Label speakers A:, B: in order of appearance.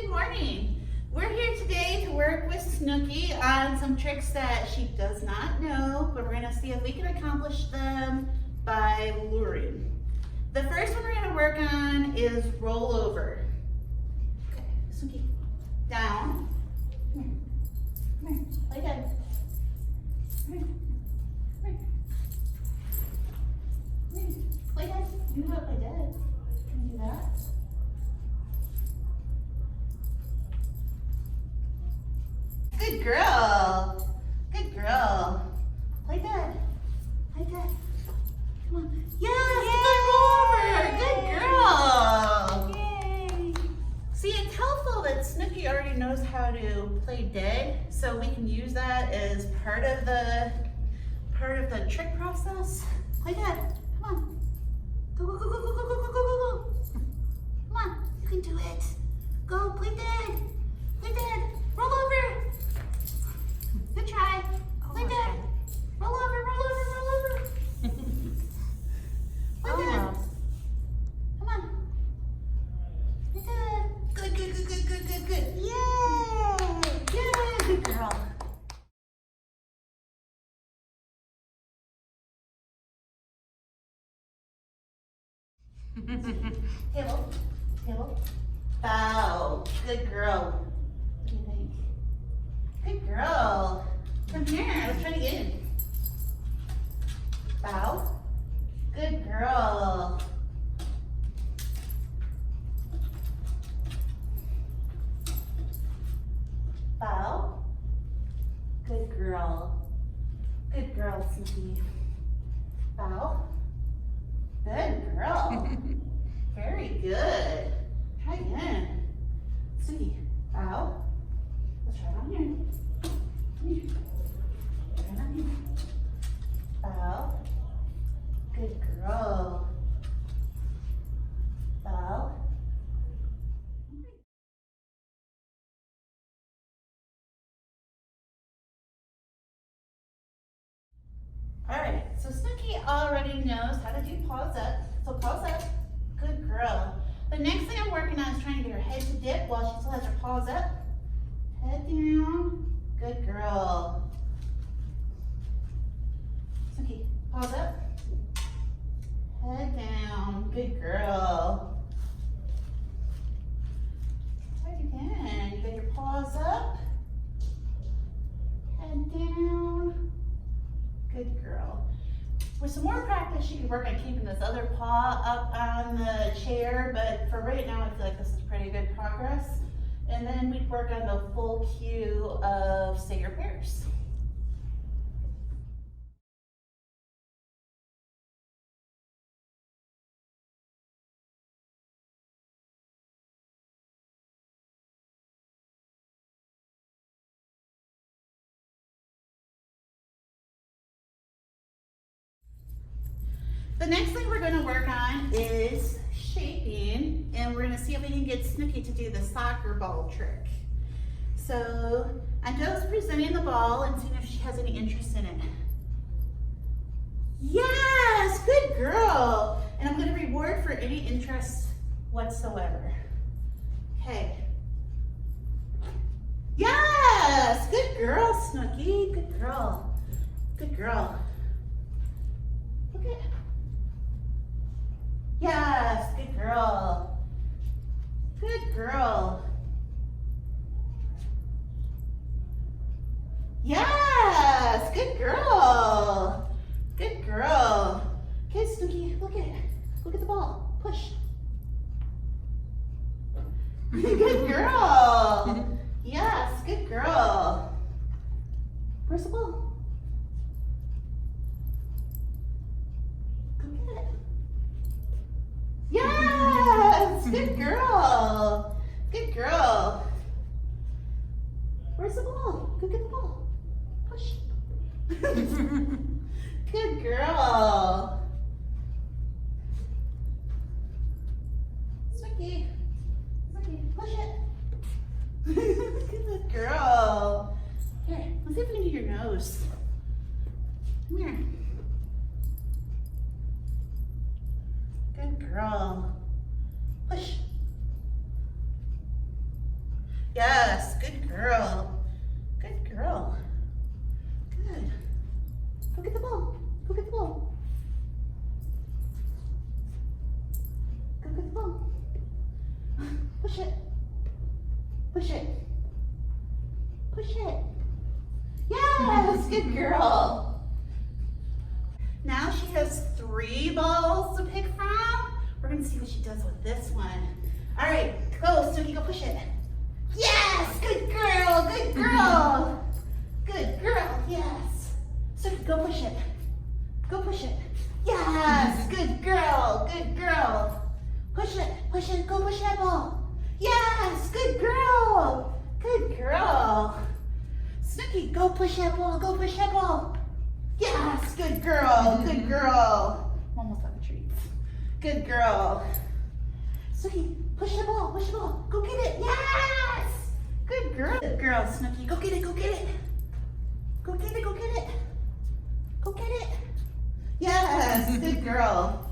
A: Good morning. We're here today to work with Snookie on some tricks that she does not know, but we're going to see if we can accomplish them by luring. The first one we're going to work on is roll over. Okay, Snookie, down. Come here, lay dead. Come here, come here. Play dead. You know how to play dead. Can you do that? Good girl. Good girl. Play dead. Play dead. Come on. Yes! Good roll over. Good girl. Yay. See, it's helpful that Snookie already knows how to play dead, so we can use that as part of the trick process. Play dead. Come on. Go, go, go, go, go, go, go, go, go, go. Come on. You can do it. Go, play dead. Play dead. Roll over. Good try. Play dead. Roll over, roll over, roll over. Play dead. Come on. Play dead. Good, good, good, good, good, good, good. Yay! Yay, good girl. Table, table. Bow. Good girl. What do you think? Good girl. Come here. Let's try it again. Bow. Good girl. Bow. Good girl. Good girl, Snookie. Bow. Good girl. Very good. Try again. Snookie. Bow. Let's try it on here. Come here. Try it on here. Bow. Good girl. Bow. All right, so Snookie already knows how to do paws up. So paws up. Good girl. The next thing I'm working on is trying to get her head to dip while she still has her paws up. Head down. Good girl. Snookie, paws up. Head down. Good girl. Try it again. You got your paws up. Head down. Good girl. With some more practice, she could work on keeping this other paw up on the chair, but for right now, I feel like this is pretty good progress. And then we'd work on the full cue of say your prayers. The next thing we're going to work on is shaping, and we're going to see if we can get Snookie to do the soccer ball trick. So I'm just presenting the ball and seeing if she has any interest in it. Yes, good girl. And I'm going to reward for any interest whatsoever. Okay. Yes, good girl, Snookie. Good girl. Good girl. Look at. Yes, good girl. Good girl. Yes, good girl. Good girl. Okay, Snookie, look at the ball. Push. Good girl. Yes, good girl. Where's the ball? Go get it. Yes, good girl. Good girl. Where's the ball? Go get the ball. Push. Good girl. Snookie. Snookie, push it. Good girl. Here, let's see if we can do your nose. Come here. Good girl. Push. girl. Good girl. Good. Go get the ball. Go get the ball. Go get the ball. Push it. Push it. Push it. Yes, good girl. Now she has 3 balls to pick from. We're gonna see what she does with this one. All right, go, Snookie, go push it. Yes, good girl, good girl. Good girl, yes. Snookie, go push it. Go push it. Yes, good girl, good girl. Push it, go push that ball. Yes, good girl, good girl. Snookie, go push that ball, go push that ball. Yes, good girl, good girl. Almost out of treats. Good girl. Snookie, push the ball, push the ball. Go get it, yes. Good girl. Good girl, Snookie, go get it, go get it. Go get it, go get it. Go get it. Yes, good girl.